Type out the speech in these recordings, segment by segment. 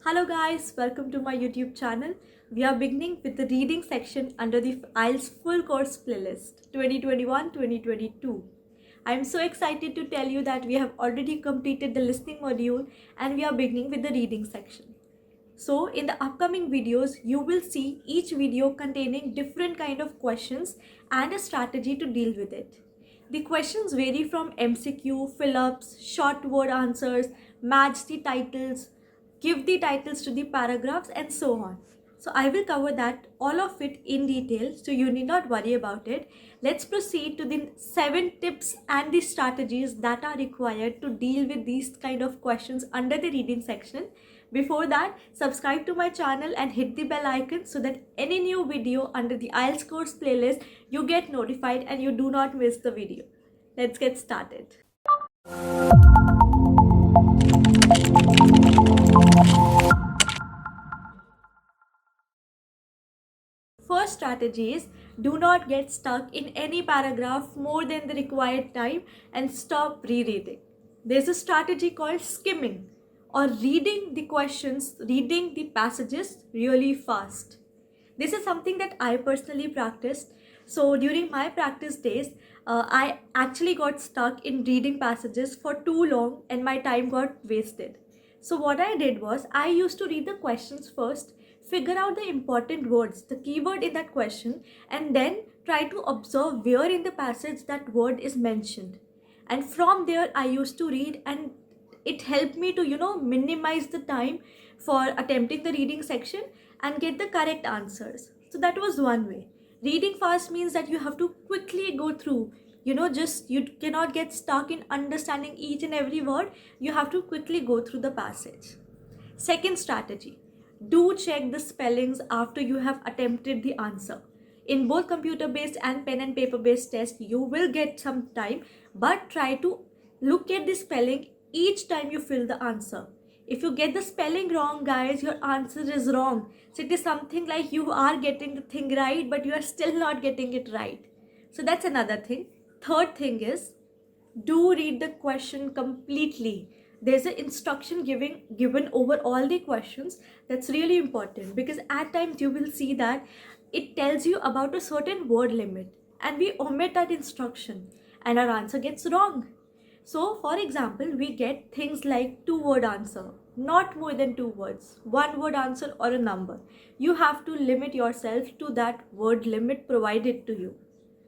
Hello guys, welcome to my YouTube channel. We are beginning with the reading section under the IELTS full course playlist 2021-2022. I am so excited to tell you that we have already completed the listening module and we are beginning with the reading section. So in the upcoming videos, you will see each video containing different kind of questions and a strategy to deal with it. The questions vary from MCQ, fill-ups, short word answers, match the titles, give the titles to the paragraphs and so on. So I will cover that all of it in detail, so you need not worry about it. Let's proceed to the 7 tips and the strategies that are required to deal with these kind of questions under the reading section. Before that, subscribe to my channel and hit the bell icon so that any new video under the IELTS course playlist, you get notified and you do not miss the video. Let's get started. First strategy is do not get stuck in any paragraph more than the required time and stop rereading. There's a strategy called skimming or reading the questions, reading the passages really fast. This is something that I personally practiced. So during my practice days, I actually got stuck in reading passages for too long and my time got wasted. So what I did was I used to read the questions first, figure out the important words, the keyword in that question, and then try to observe where in the passage that word is mentioned. And from there I used to read, and it helped me to minimize the time for attempting the reading section and get the correct answers. So that was one way. Reading fast means that you have to quickly go through, just you cannot get stuck in understanding each and every word. You have to quickly go through the passage. Second strategy, do check the spellings after you have attempted the answer. In both computer based and pen and paper based tests, you will get some time, but try to look at the spelling each time you fill the answer. If you get the spelling wrong, guys, your answer is wrong. So it is something like you are getting the thing right, but you are still not getting it right. So that's another thing. Third thing is, do read the question completely. There's an instruction given over all the questions. That's really important because at times you will see that it tells you about a certain word limit and we omit that instruction and our answer gets wrong. So for example, we get things like 2-word answer, not more than 2 words, 1-word answer or a number. You have to limit yourself to that word limit provided to you.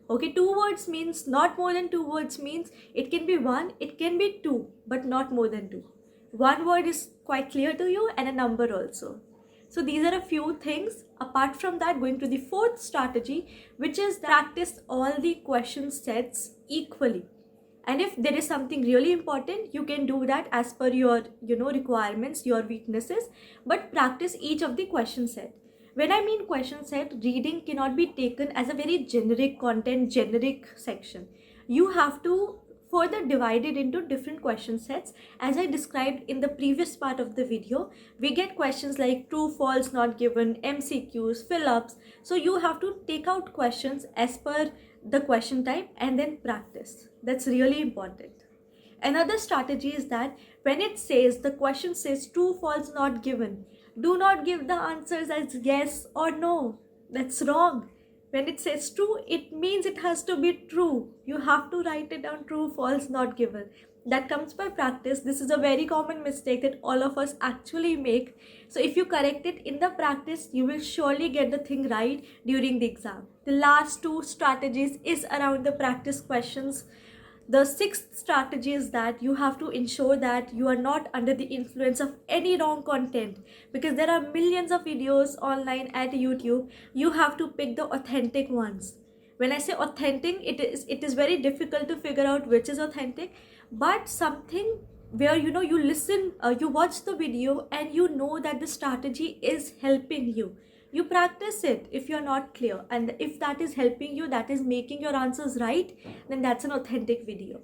Okay, 2 words means not more than 2 words means it can be 1, it can be 2, but not more than 2. 1 word is quite clear to you and a number also. So these are a few things. Apart from that, going to the fourth strategy, which is practice all the question sets equally. And if there is something really important, you can do that as per your requirements, your weaknesses, but practice each of the question set. When I mean question set, reading cannot be taken as a very generic content, generic section. You have to further divide it into different question sets. As I described in the previous part of the video, we get questions like true, false, not given, MCQs, fill-ups. So you have to take out questions as per the question type and then practice. That's really important. Another strategy is that when it says, the question says true, false, not given, do not give the answers as yes or no. That's wrong. When it says true, it means it has to be true. You have to write it down true, false, not given. That comes by practice. This is a very common mistake that all of us actually make. So if you correct it in the practice, you will surely get the thing right during the exam. The last 2 strategies is around the practice questions. The 6th strategy is that you have to ensure that you are not under the influence of any wrong content, because there are millions of videos online at YouTube. You have to pick the authentic ones. When I say authentic, it is very difficult to figure out which is authentic, but something where you listen, you watch the video and you know that the strategy is helping you. You practice it if you're not clear, and if that is helping you, that is making your answers right, then that's an authentic video.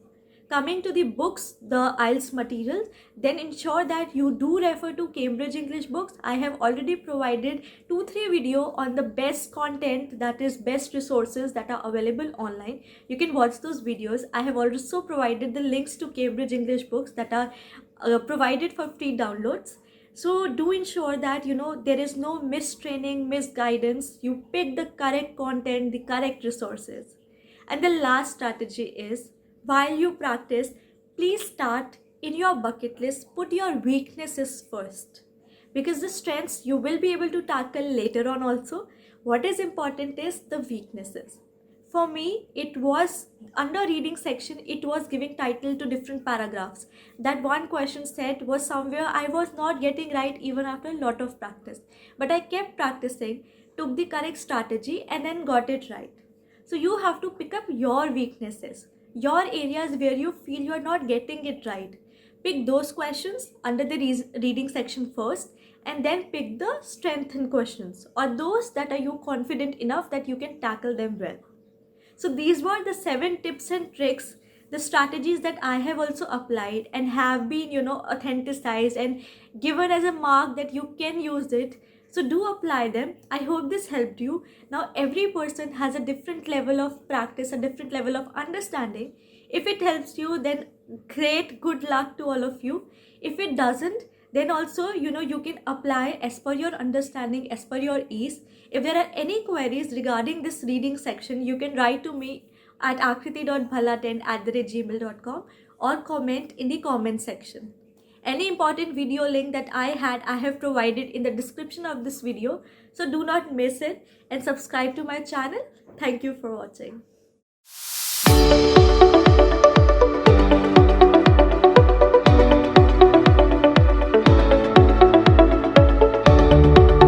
Coming to the books, the IELTS materials, then ensure that you do refer to Cambridge English books. I have already provided 2-3 video on the best content, that is best resources that are available online. You can watch those videos. I have also provided the links to Cambridge English books that are provided for free downloads. So do ensure that there is no mistraining, misguidance. You pick the correct content, the correct resources. And the last strategy is, while you practice, please start in your bucket list, put your weaknesses first, because the strengths you will be able to tackle later on also. What is important is the weaknesses. For me, it was under reading section, it was giving title to different paragraphs. That one question set was somewhere I was not getting right even after a lot of practice, but I kept practicing, took the correct strategy, and then got it right. So you have to pick up your weaknesses, your areas where you feel you are not getting it right. Pick those questions under the reading section first, and then pick the strengthened questions, or those that are you confident enough that you can tackle them well. So these were the 7 tips and tricks, the strategies that I have also applied and have been, authenticized and given as a mark that you can use it. So do apply them. I hope this helped you. Now every person has a different level of practice, a different level of understanding. If it helps you, then great, good luck to all of you. If it doesn't, then also you can apply as per your understanding, as per your ease. If there are any queries regarding this reading section, you can write to me at akriti.bhala10@gmail.com or comment in the comment section. Any important video link that I have provided in the description of this video, so do not miss it and subscribe to my channel. Thank you for watching.